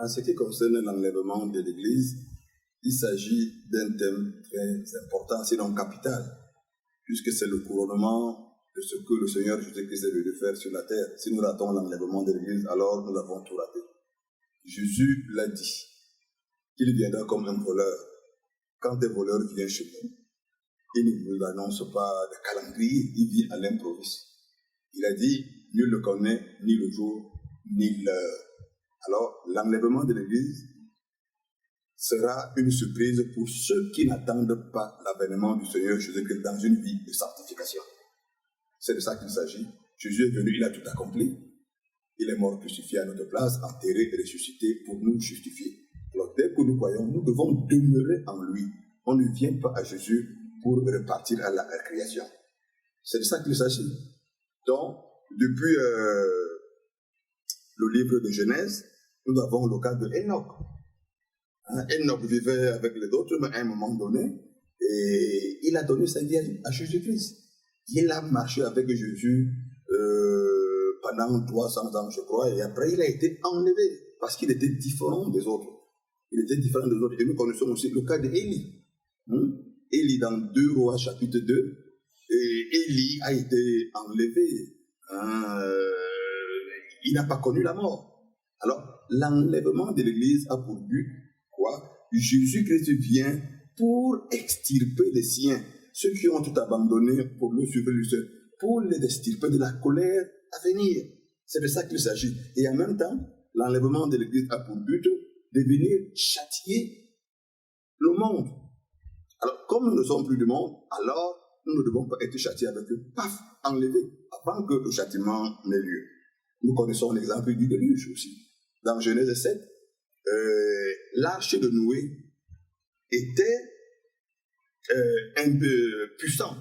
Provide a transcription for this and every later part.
En ce qui concerne l'enlèvement de l'Église, il s'agit d'un thème très important, sinon capital, puisque c'est le couronnement de ce que le Seigneur Jésus-Christ est venu faire sur la terre. Si nous ratons l'enlèvement de l'Église, alors nous avons tout raté. Jésus l'a dit, qu'il viendra comme un voleur. Quand un voleur vient chez nous, il ne nous annonce pas de calendrier, il vient à l'improviste. Il a dit, nul ne connaît ni le jour, ni l'heure. Alors, l'enlèvement de l'Église sera une surprise pour ceux qui n'attendent pas l'avènement du Seigneur Jésus-Christ dans une vie de sanctification. C'est de ça qu'il s'agit. Jésus est venu, il a tout accompli. Il est mort crucifié à notre place, enterré et ressuscité pour nous justifier. Alors, dès que nous croyons, nous devons demeurer en lui. On ne vient pas à Jésus pour repartir à la création. C'est de ça qu'il s'agit. Donc, depuis le livre de Genèse, nous avons le cas de Enoch. Enoch vivait avec les autres, mais à un moment donné, et il a donné sa vie à Jésus-Christ. Il a marché avec Jésus pendant 300 ans, je crois, et après il a été enlevé parce qu'il était différent des autres. Il était différent des autres. Et nous connaissons aussi le cas d'Élie. Élie dans 2 Rois chapitre 2, et Élie a été enlevé. Il n'a pas connu la mort. Alors, l'enlèvement de l'Église a pour but quoi? Jésus-Christ vient pour extirper les siens, ceux qui ont tout abandonné pour le suivre lui seul, pour les extirper de la colère à venir. C'est de ça qu'il s'agit. Et en même temps, l'enlèvement de l'Église a pour but de venir châtier le monde. Alors, comme nous ne sommes plus du monde, alors nous ne devons pas être châtiés avec eux. Paf, enlevés, avant que le châtiment n'ait lieu. Nous connaissons l'exemple du déluge aussi. Dans Genèse 7, l'arche de Noé était un peu puissant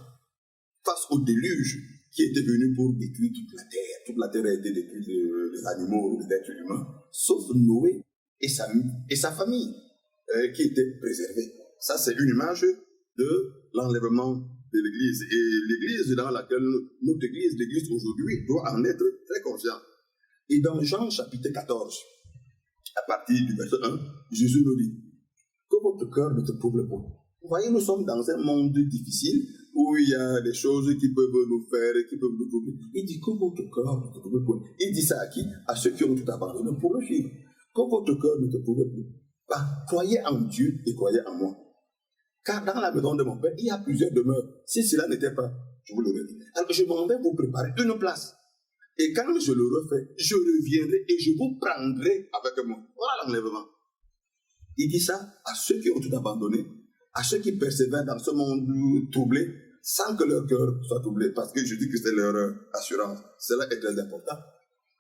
face au déluge qui était venu pour détruire toute la terre. Toute la terre a été détruite des animaux, des êtres humains, sauf Noé et sa famille qui étaient préservés. Ça, c'est une image de l'enlèvement de l'Église. Et l'Église dans laquelle notre Église, l'Église aujourd'hui, doit en être très consciente. Et dans Jean chapitre 14, à partir du verset 1, Jésus nous dit que votre cœur ne te trouble pas. Vous voyez, nous sommes dans un monde difficile où il y a des choses qui peuvent nous faire, qui peuvent nous troubler. Il dit que votre cœur ne te trouble pas. Il dit ça à qui? À ceux qui ont tout abandonné pour le suivre. Que votre cœur ne te trouble pas. Croyez en Dieu et croyez en moi. Car dans la maison de mon Père, il y a plusieurs demeures. Si cela n'était pas, je vous le redis. Alors je m'en vais vous préparer une place. Et quand je le refais, je reviendrai et je vous prendrai avec moi. Voilà l'enlèvement. Il dit ça à ceux qui ont tout abandonné, à ceux qui persévèrent dans ce monde troublé, sans que leur cœur soit troublé, parce que je dis que c'est leur assurance. Cela est très important.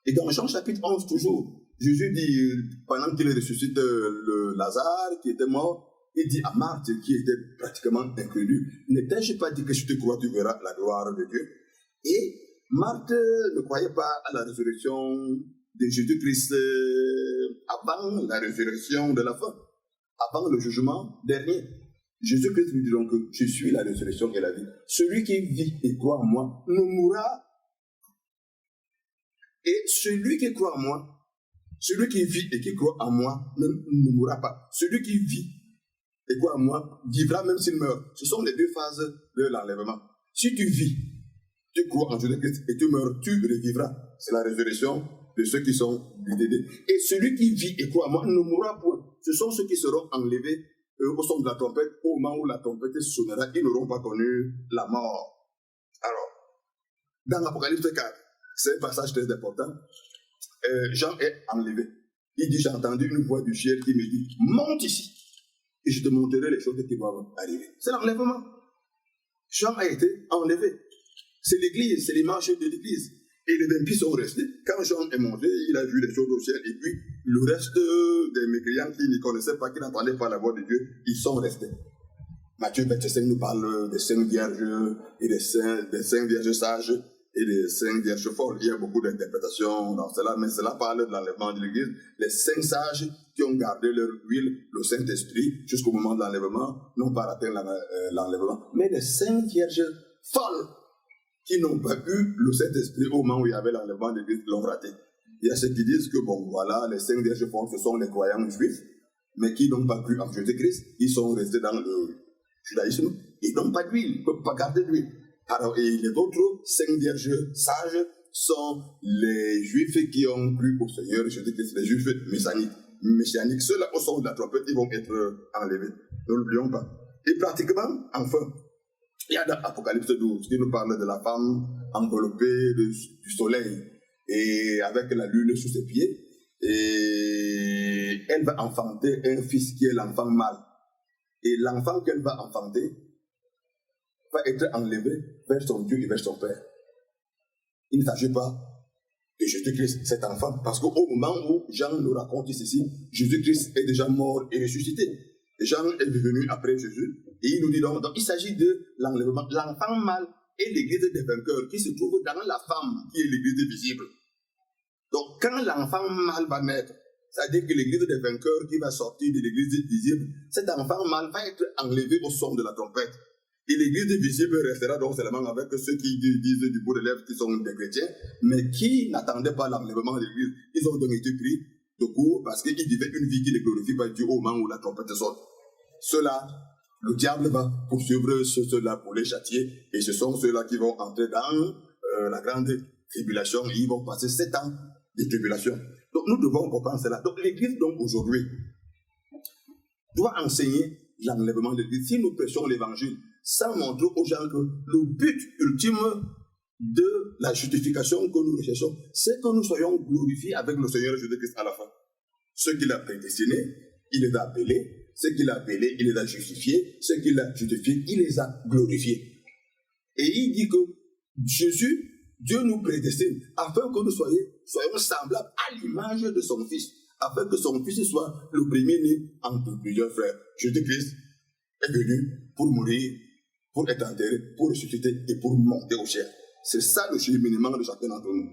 Et dans Jean chapitre 11, toujours, Jésus dit, pendant qu'il ressuscite le Lazare qui était mort, il dit à Marthe, qui était pratiquement incrédule, n'ai-je pas dit que si tu crois, tu verras la gloire de Dieu? Et Marthe ne croyait pas à la résurrection de Jésus-Christ avant la résurrection de la fin, avant le jugement dernier. Jésus-Christ lui dit donc que je suis la résurrection et la vie. Celui qui vit et croit en moi ne mourra. Et celui qui croit en moi, celui qui vit et qui croit en moi ne mourra pas. Celui qui vit et croit en moi vivra même s'il meurt. Ce sont les deux phases de l'enlèvement. Si tu vis, tu crois en Jésus-Christ et tu meurs, tu revivras. C'est la résurrection de ceux qui sont décédés. Et celui qui vit et croit en moi ne mourra point. Ce sont ceux qui seront enlevés au son de la trompette. Au moment où la trompette sonnera, ils n'auront pas connu la mort. Alors, dans l'Apocalypse 4, c'est un passage très important. Jean est enlevé. Il dit, j'ai entendu une voix du ciel qui me dit, monte ici et je te montrerai les choses qui vont arriver. C'est l'enlèvement. Jean a été enlevé. C'est l'église, c'est l'image de l'église. Et les impies sont restés. Quand Jean est monté, il a vu les choses au ciel. Et puis, le reste des mécréants qui ne connaissaient pas, qui n'entendaient pas la voix de Dieu, ils sont restés. Matthieu 25 nous parle des 5 vierges et des 5 vierges sages et des 5 vierges folles. Il y a beaucoup d'interprétations dans cela, mais cela parle de l'enlèvement de l'église. Les 5 sages qui ont gardé leur huile, le Saint-Esprit, jusqu'au moment de l'enlèvement, n'ont pas atteint l'enlèvement. Mais les 5 vierges folles, qui n'ont pas eu le Saint-Esprit au moment où il y avait l'enlèvement de l'Église, l'ont raté. Il y a ceux qui disent que, bon, voilà, les 5 vierges folles, ce sont les croyants juifs, mais qui n'ont pas cru en Jésus-Christ. Ils sont restés dans le judaïsme. Ils n'ont pas d'huile, ils ne peuvent pas garder d'huile. Alors, et les autres 5 vierges sages sont les juifs qui ont cru au Seigneur Jésus-Christ, les juifs messianiques. Ceux-là, au son de la trompette, ils vont être enlevés. Ne l'oublions pas. Et pratiquement, enfin, il y a dans Apocalypse 12 qui nous parle de la femme enveloppée du soleil et avec la lune sous ses pieds. Et elle va enfanter un fils qui est l'enfant mâle. Et l'enfant qu'elle va enfanter va être enlevé vers son Dieu et vers son Père. Il ne s'agit pas de Jésus-Christ, cet enfant, parce qu'au moment où Jean nous raconte ceci, Jésus-Christ est déjà mort et ressuscité. Et Jean est venu après Jésus, et il nous dit donc il s'agit de l'enlèvement. L'enfant mâle est l'église des vainqueurs qui se trouve dans la femme qui est l'église visible. Donc quand l'enfant mâle va naître, c'est-à-dire que l'église des vainqueurs qui va sortir de l'église visible, cet enfant mâle va être enlevé au son de la trompette. Et l'église visible restera donc seulement avec ceux qui disent du bout de lèvres qui sont des chrétiens, mais qui n'attendaient pas l'enlèvement de l'église. Ils ont donc été pris de court parce qu'ils vivaient une vie qui ne glorifie pas Dieu au moment où la trompette sonne. Ceux-là, le diable va poursuivre ceux-là pour les châtier, et ce sont ceux-là qui vont entrer dans la grande tribulation, et ils vont passer 7 ans de tribulation. Donc nous devons comprendre cela. Donc l'église, donc aujourd'hui, doit enseigner l'enlèvement de l'église. Si nous prêchons l'évangile, sans montrer aux gens que le but ultime de la justification que nous recherchons, c'est que nous soyons glorifiés avec le Seigneur Jésus-Christ à la fin. Ceux qu'il a prédestinés, il les a appelés. Ceux qu'il a appelés, il les a justifiés. Ceux qu'il a justifiés, il les a glorifiés. Et il dit que Dieu nous prédestine afin que nous soyons semblables à l'image de son Fils, afin que son Fils soit le premier-né entre plusieurs frères. Jésus-Christ est venu pour mourir, pour être enterré, pour ressusciter et pour monter au ciel. C'est ça le cheminement de chacun d'entre nous.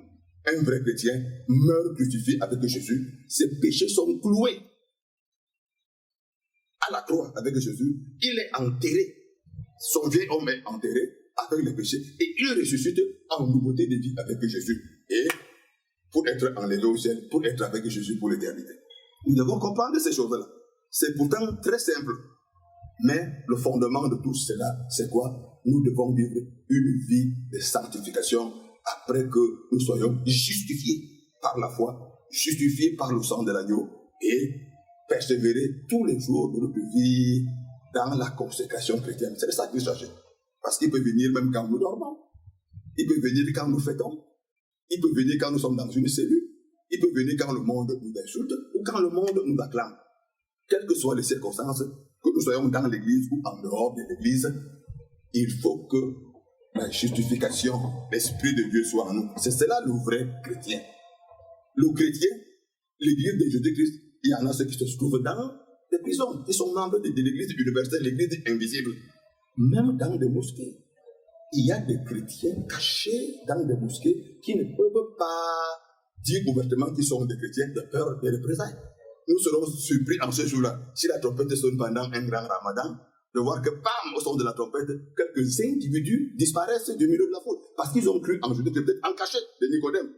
Un vrai chrétien meurt crucifié avec Jésus. Ses péchés sont cloués à la croix avec Jésus. Il est enterré. Son vieil homme est enterré avec les péchés et il ressuscite en nouveauté de vie avec Jésus. Et pour être enlevé au ciel, pour être avec Jésus pour l'éternité. Nous devons comprendre ces choses-là. C'est pourtant très simple. Mais le fondement de tout cela, c'est quoi? Nous devons vivre une vie de sanctification après que nous soyons justifiés par la foi, justifiés par le sang de l'agneau et persévérer tous les jours de notre vie dans la consécration chrétienne. C'est de ça qu'il s'agit. Parce qu'il peut venir même quand nous dormons. Il peut venir quand nous fêtons. Il peut venir quand nous sommes dans une cellule. Il peut venir quand le monde nous insulte ou quand le monde nous acclame. Quelles que soient les circonstances, que nous soyons dans l'église ou en dehors de l'église, il faut que la justification, l'Esprit de Dieu soit en nous. C'est cela le vrai chrétien. Le chrétien, l'église de Jésus-Christ, il y en a ceux qui se trouvent dans des prisons. Ils sont membres de l'église universelle, l'église invisible. Même dans des mosquées, il y a des chrétiens cachés dans des mosquées qui ne peuvent pas dire ouvertement qu'ils sont des chrétiens de peur des représailles. Nous serons surpris en ce jour-là, si la trompette sonne pendant un grand ramadan, de voir que, bam, au son de la trompette, quelques individus disparaissent du milieu de la foule, parce qu'ils ont cru en Jésus, peut-être en cachette de Nicodème.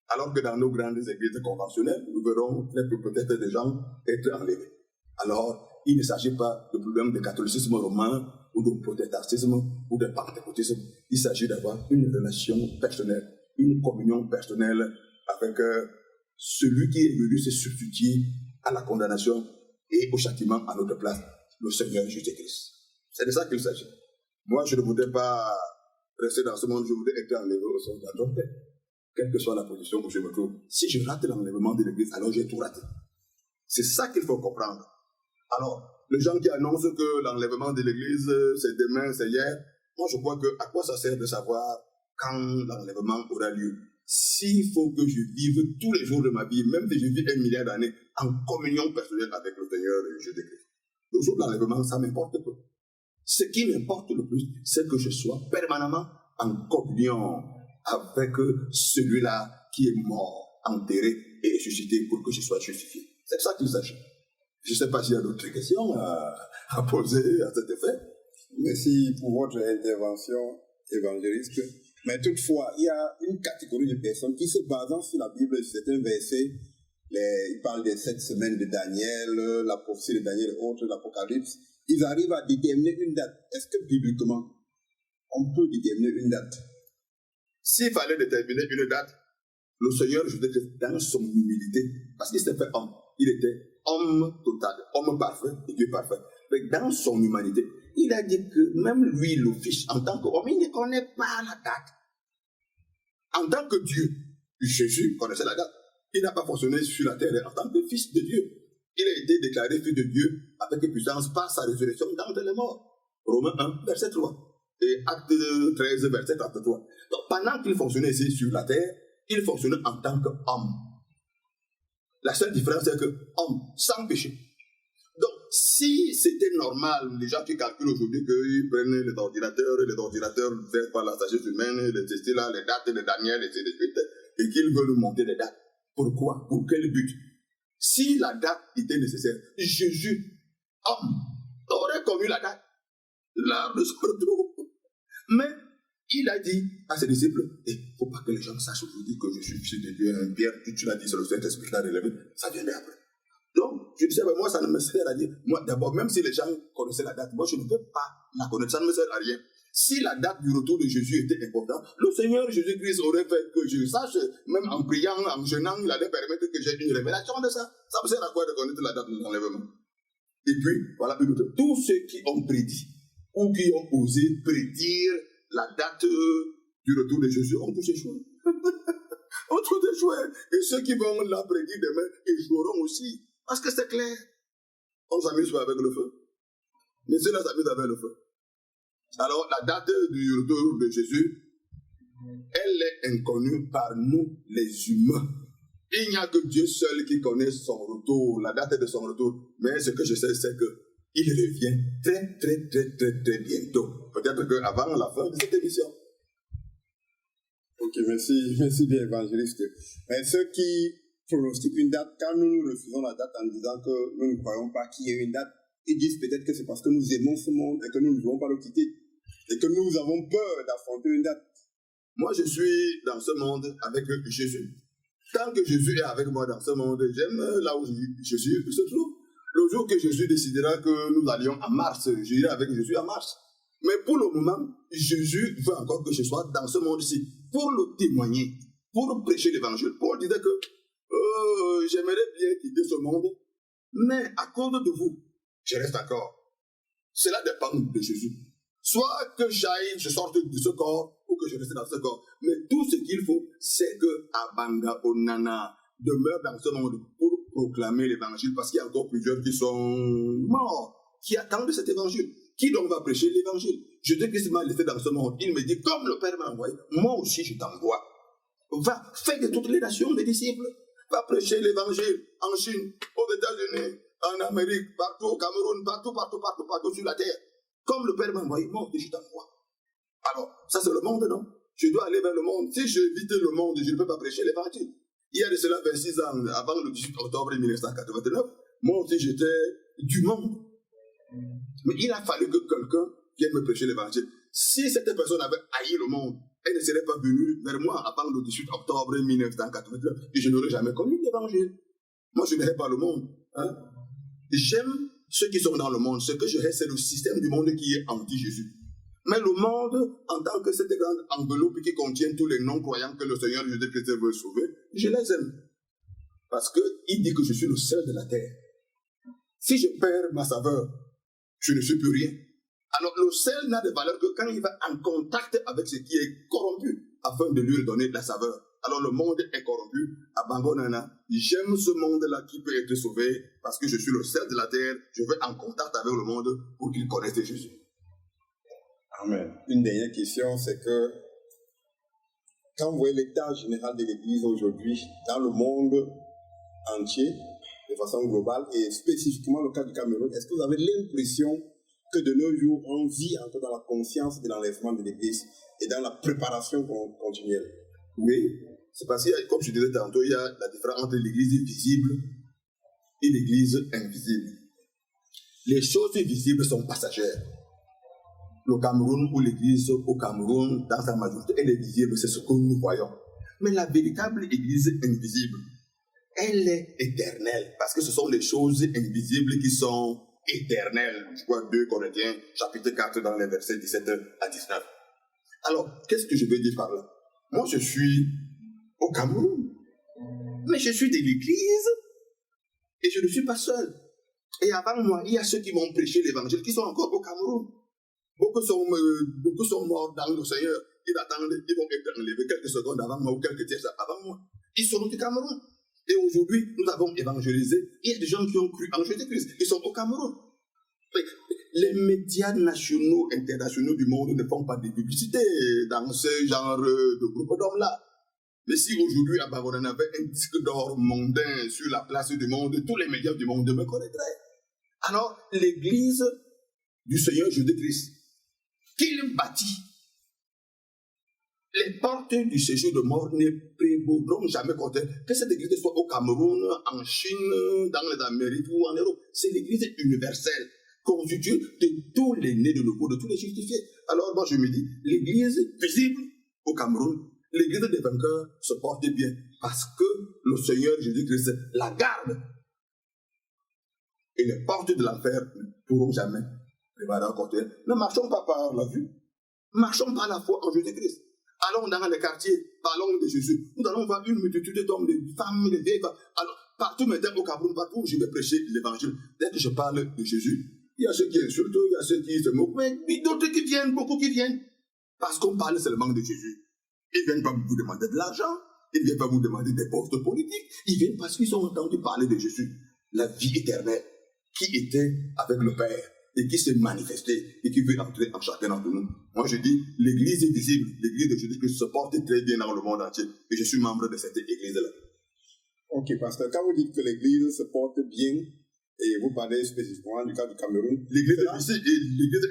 Alors que dans nos grandes églises conventionnelles, nous verrons peut-être des gens être enlevés. Alors, il ne s'agit pas de problème de catholicisme romain, ou de protestantisme, ou de pentecôtisme. Il s'agit d'avoir une relation personnelle, une communion personnelle avec celui qui est venu se substituer à la condamnation et au châtiment à notre place, le Seigneur Jésus-Christ. C'est de ça qu'il s'agit. Moi, je ne voudrais pas rester dans ce monde, je voudrais être enlevé au son de la trompette, quelle que soit la position où je me trouve. Si je rate l'enlèvement de l'Église, alors j'ai tout raté. C'est ça qu'il faut comprendre. Alors, les gens qui annoncent que l'enlèvement de l'Église, c'est demain, c'est hier, moi je crois que à quoi ça sert de savoir quand l'enlèvement aura lieu? S'il faut que je vive tous les jours de ma vie, même si je vis 1 milliard d'années, en communion personnelle avec le Seigneur Jésus-Christ. Le jour de l'enlèvement, ça m'importe peu. Ce qui m'importe le plus, c'est que je sois permanemment en communion avec celui-là qui est mort, enterré et ressuscité pour que je sois justifié. C'est de ça qu'il s'agit. Je ne sais pas s'il y a d'autres questions à poser à cet effet. Merci pour votre intervention, évangéliste. Mais toutefois, il y a une catégorie de personnes qui, se basant sur la Bible, certains versets, ils parlent des 7 semaines de Daniel, la prophétie de Daniel et autres, l'Apocalypse, ils arrivent à déterminer une date. Est-ce que bibliquement, on peut déterminer une date? S'il fallait déterminer une date, le Seigneur, je dirais, dans son humilité, parce qu'il s'est fait homme, il était homme total, homme parfait et Dieu parfait. Mais dans son humanité, il a dit que même lui, le Fils, en tant qu'homme, il ne connaît pas la date. En tant que Dieu, Jésus connaissait la date. Il n'a pas fonctionné sur la terre en tant que Fils de Dieu. Il a été déclaré Fils de Dieu avec puissance par sa résurrection d'entre les morts. Romains 1, verset 3. Et Acte 13, verset 33. Donc pendant qu'il fonctionnait ici sur la terre, il fonctionnait en tant qu'homme. La seule différence, c'est que homme, sans péché. Donc, si c'était normal, les gens qui calculent aujourd'hui qu'ils prennent les ordinateurs faits par la sagesse humaine, les tester là, les dates de Daniel, et ainsi de suite, et qu'ils veulent monter les dates. Pourquoi? Pour quel but? Si la date était nécessaire, Jésus, homme, aurait connu la date. Là, nous sommes trop. Mais il a dit à ses disciples, il ne faut pas que les gens sachent aujourd'hui que je suis Fils de Dieu. Pierre, tu l'as dit, c'est le Saint-Esprit qui l'a relevé. Ça viendrait après. Donc, je disais, moi, ça ne me sert à rien. Moi, d'abord, même si les gens connaissaient la date, moi, je ne peux pas la connaître. Ça ne me sert à rien. Si la date du retour de Jésus était importante, le Seigneur Jésus-Christ aurait fait que je sache, même en priant, en jeûnant, il allait permettre que j'ai une révélation de ça. Ça me sert à quoi de connaître la date de l'enlèvement? Et puis, voilà une autre. Tous ceux qui ont prédit, ou qui ont osé prédire la date du retour de Jésus ont tous échoué. Ont tous échoué. Et ceux qui vont la prédire demain échoueront aussi. Parce que c'est clair. On s'amuse pas avec le feu. Mais ceux-là s'amusent avec le feu. Alors, la date du retour de Jésus, elle est inconnue par nous, les humains. Il n'y a que Dieu seul qui connaît son retour, la date de son retour. Mais ce que je sais, c'est qu'il revient très bientôt. Peut-être qu'avant la fin de cette émission. Ok, merci bien, évangéliste. Mais ceux qui pronostiquent une date, quand nous refusons la date en disant que nous ne croyons pas qu'il y ait une date, ils disent peut-être que c'est parce que nous aimons ce monde et que nous ne voulons pas le quitter. Et que nous avons peur d'affronter une date. Moi, je suis dans ce monde avec Jésus. Tant que Jésus est avec moi dans ce monde, j'aime là où Jésus se trouve. Le jour que Jésus décidera que nous allions à Mars, j'irai avec Jésus à Mars. Mais pour le moment, Jésus veut encore que je sois dans ce monde-ci pour le témoigner, pour prêcher l'évangile. Paul disait que j'aimerais bien quitter ce monde, mais à cause de vous, je reste encore. Cela dépend de Jésus. Soit que j'aille, je sorte de ce corps, ou que je reste dans ce corps. Mais tout ce qu'il faut, c'est que Abanga Onana demeure dans ce monde pour proclamer l'évangile, parce qu'il y a encore plusieurs qui sont morts, qui attendent cet évangile. Qui donc va prêcher l'évangile? Jésus-Christ m'a laissé dans ce monde. Il me dit, comme le Père m'a envoyé, moi aussi je t'envoie. Va, fais de toutes les nations des disciples. Va prêcher l'évangile en Chine, aux États-Unis, en Amérique, partout au Cameroun, partout sur la terre. Comme le Père m'a envoyé, moi aussi je t'envoie. Alors, ça c'est le monde, non? Je dois aller vers le monde. Si j'évite le monde, je ne peux pas prêcher l'évangile. Il y a de cela 26 ans, avant le 18 octobre 1989, moi aussi j'étais du monde. Mais il a fallu que quelqu'un vienne me prêcher l'évangile. Si cette personne avait haï le monde, elle ne serait pas venue vers moi avant le 18 octobre 1989 et je n'aurais jamais connu l'évangile. Moi je n'aime pas le monde. Hein? J'aime ceux qui sont dans le monde. Ce que je hais, c'est le système du monde qui est anti-Jésus. Mais le monde, en tant que cette grande enveloppe qui contient tous les non-croyants que le Seigneur Jésus-Christ veut sauver, je les aime. Parce qu'il dit que je suis le sel de la terre. Si je perds ma saveur, je ne suis plus rien. Alors le sel n'a de valeur que quand il va en contact avec ce qui est corrompu, afin de lui redonner de la saveur. Alors le monde est corrompu, abandonnana. J'aime ce monde-là qui peut être sauvé, parce que je suis le sel de la terre, je vais en contact avec le monde pour qu'il connaisse Jésus. Amen. Une dernière question, c'est que quand vous voyez l'état général de l'Église aujourd'hui, dans le monde entier, de façon globale, et spécifiquement le cas du Cameroun, est-ce que vous avez l'impression que de nos jours, on vit encore dans la conscience de l'enlèvement de l'Église et dans la préparation continuelle? Oui, c'est parce que, comme je disais tantôt, il y a la différence entre l'Église visible et l'Église invisible. Les choses visibles sont passagères. le Cameroun ou l'église au Cameroun, dans sa majorité, elle est visible, c'est ce que nous voyons. Mais la véritable église invisible, elle est éternelle, parce que ce sont les choses invisibles qui sont éternelles. Je vois 2 Corinthiens, chapitre 4, dans les versets 17 à 19. Alors, qu'est-ce que je veux dire par là? Moi, je suis au Cameroun, mais je suis de l'église, et je ne suis pas seul. Et avant moi, il y a ceux qui m'ont prêché l'évangile, qui sont encore au Cameroun. Beaucoup sont morts dans le Seigneur. Ils attendent, ils vont être enlevés quelques secondes avant moi ou quelques tiers avant moi. Ils sont du Cameroun. Et aujourd'hui, nous avons évangélisé. Il y a des gens qui ont cru en Jésus-Christ. Ils sont au Cameroun. Les médias nationaux, internationaux du monde ne font pas de publicité dans ce genre de groupe d'hommes-là. Mais si aujourd'hui, à Bavon, on avait un disque d'or mondain sur la place du monde, tous les médias du monde me connaîtraient. Alors, l'église du Seigneur Jésus-Christ, qu'il bâtit, les portes du séjour de mort ne prévaudront jamais contre elle. Que cette église soit au Cameroun, en Chine, dans les Amériques ou en Europe, c'est l'église universelle, constituée de tous les nés de nouveau, de tous les justifiés. Alors moi je me dis, l'église visible au Cameroun, l'église des vainqueurs se porte bien, parce que le Seigneur Jésus-Christ la garde. Et les portes de l'enfer ne pourront jamais prévaloir contre elle. Ne marchons pas par la vue, marchons par la foi en Jésus-Christ. Allons dans les quartiers, parlons de Jésus. Nous allons voir une multitude d'hommes, de femmes, de vieilles femmes. Alors, partout maintenant au Cameroun, partout où je vais prêcher l'évangile, dès que je parle de Jésus, il y a ceux qui insultent, il y a ceux qui se moquent, mais d'autres qui viennent, beaucoup qui viennent. Parce qu'on parle seulement de Jésus. Ils ne viennent pas vous demander de l'argent, ils ne viennent pas vous demander des postes politiques, ils viennent parce qu'ils ont entendu parler de Jésus, la vie éternelle, qui était avec le Père, et qui s'est manifesté et qui veut entrer en chacun d'entre nous. Moi je dis, l'église est visible, l'église de Jésus-Christ se porte très bien dans le monde entier, et je suis membre de cette église-là. Ok, pasteur, quand vous dites que l'église se porte bien, et vous parlez spécifiquement du cas du Cameroun, l'église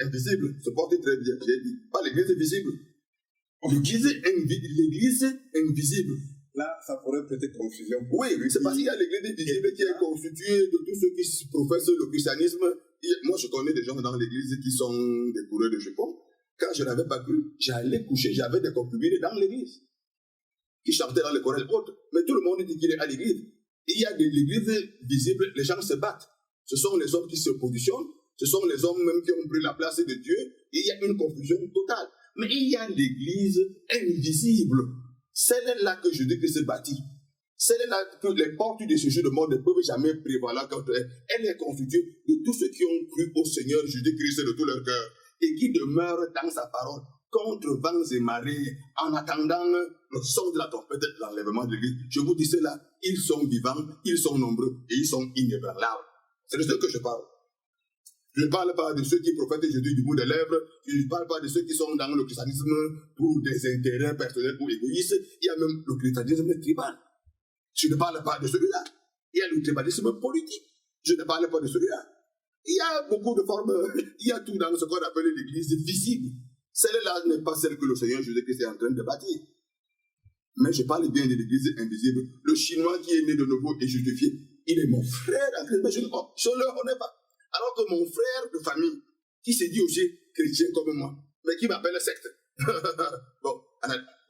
invisible se porte très bien, j'ai dit, pas l'église visible. L'église invisible. Là, ça pourrait prêter confusion. Oui, c'est parce qu'il y a l'église invisible qui est constituée de tous ceux qui professent le christianisme. Moi, je connais des gens dans l'église qui sont des coureurs de jupons. Quand je n'avais pas cru, j'allais coucher, j'avais des concubines dans l'église qui chantaient dans les chorales autres. Mais tout le monde dit qu'il est à l'église. Il y a de l'église visible, les gens se battent. Ce sont les hommes qui se positionnent, ce sont les hommes même qui ont pris la place de Dieu. Et il y a une confusion totale. Mais il y a l'église invisible. Celle-là que Jésus-Christ bâtit. Celle-là que les portes de ce jeu de monde ne peuvent jamais prévaloir contre elle. Elle est constituée de tous ceux qui ont cru au Seigneur Jésus-Christ de tout leur cœur et qui demeurent dans sa parole contre vents et marées en attendant le son de la trompette de l'enlèvement de l'église. Je vous dis cela, ils sont vivants, ils sont nombreux et ils sont inébranlables. C'est de ce que je parle. Je ne parle pas de ceux qui prophètent Jésus du bout des lèvres. Je ne parle pas de ceux qui sont dans le christianisme pour des intérêts personnels ou égoïstes. Il y a même le christianisme tribal. Je ne parle pas de celui-là. Il y a le tribalisme politique. Je ne parle pas de celui-là. Il y a beaucoup de formes. Il y a tout dans ce qu'on appelle l'église visible. Celle-là n'est pas celle que le Seigneur Jésus-Christ est en train de bâtir. Mais je parle bien de l'église invisible. Le Chinois qui est né de nouveau et justifié, il est mon frère en Christ. Mais je ne le connais pas. Alors que mon frère de famille, qui se dit aussi chrétien comme moi, mais qui m'appelle secte. Bon,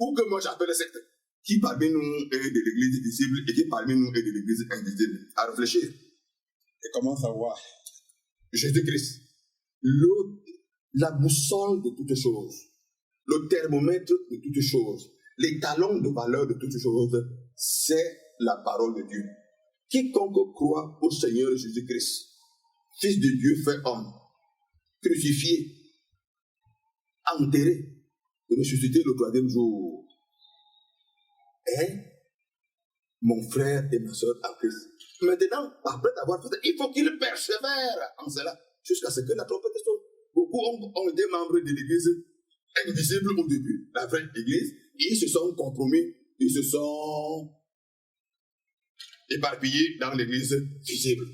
ou que moi j'appelle secte, qui parmi nous est de l'église visible et qui parmi nous est de l'église invisible. À réfléchir. Et comment savoir? Jésus-Christ, la boussole de toutes choses, le thermomètre de toutes choses, les talons de valeur de toutes choses, c'est la parole de Dieu. Quiconque croit au Seigneur Jésus-Christ, Fils de Dieu fait homme, crucifié, enterré, ressuscité le 3e jour, est mon frère et ma soeur en Christ. Maintenant, après avoir fait ça, il faut qu'il persévère en cela, jusqu'à ce que la trompette sonne. Beaucoup ont été membres de l'église invisible au début, la vraie église, et ils se sont compromis, ils se sont éparpillés dans l'église visible.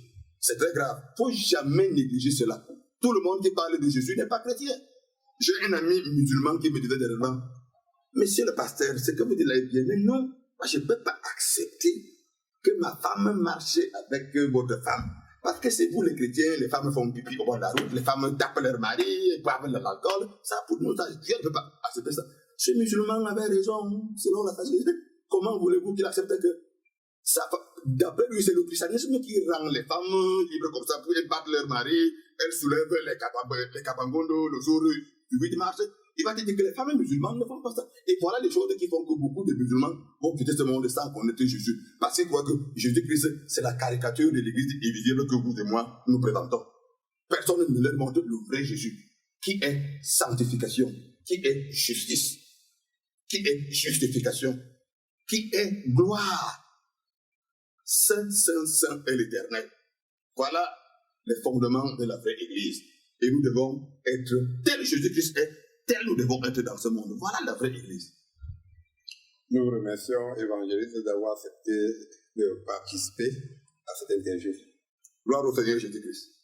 C'est très grave. Il ne faut jamais négliger cela. Tout le monde qui parle de Jésus n'est pas chrétien. J'ai un ami musulman qui me disait dernièrement, monsieur le pasteur, c'est que vous dites là bien, mais non, moi je ne peux pas accepter que ma femme marche avec votre femme. Parce que c'est vous les chrétiens, les femmes font pipi au bord de la route, les femmes tapent leur mari, boivent de l'alcool. Ça, pour nous, Dieu ne peut pas accepter ça. Ce musulman avait raison, selon la sagesse. Comment voulez-vous qu'il accepte que ça, d'après lui, c'est le christianisme qui rend les femmes libres comme ça, pour elles battent leur mari, elles soulèvent les kabangondo le jour du 8 mars. Il va te dire que les femmes musulmanes ne font pas ça. Et voilà les choses qui font que beaucoup de musulmans vont quitter ce monde sans connaître Jésus. Parce qu'ils croient que Jésus-Christ, c'est la caricature de l'église invisible que vous et moi nous présentons. Personne ne leur montre le vrai Jésus, qui est sanctification, qui est justice, qui est justification, qui est gloire. Saint, Saint, Saint est l'Éternel. Voilà les fondements de la vraie Église. Et nous devons être, tel Jésus-Christ est, tel nous devons être dans ce monde. Voilà la vraie Église. Nous vous remercions, évangéliste, d'avoir accepté de participer à cette interview. Gloire au Seigneur Jésus-Christ.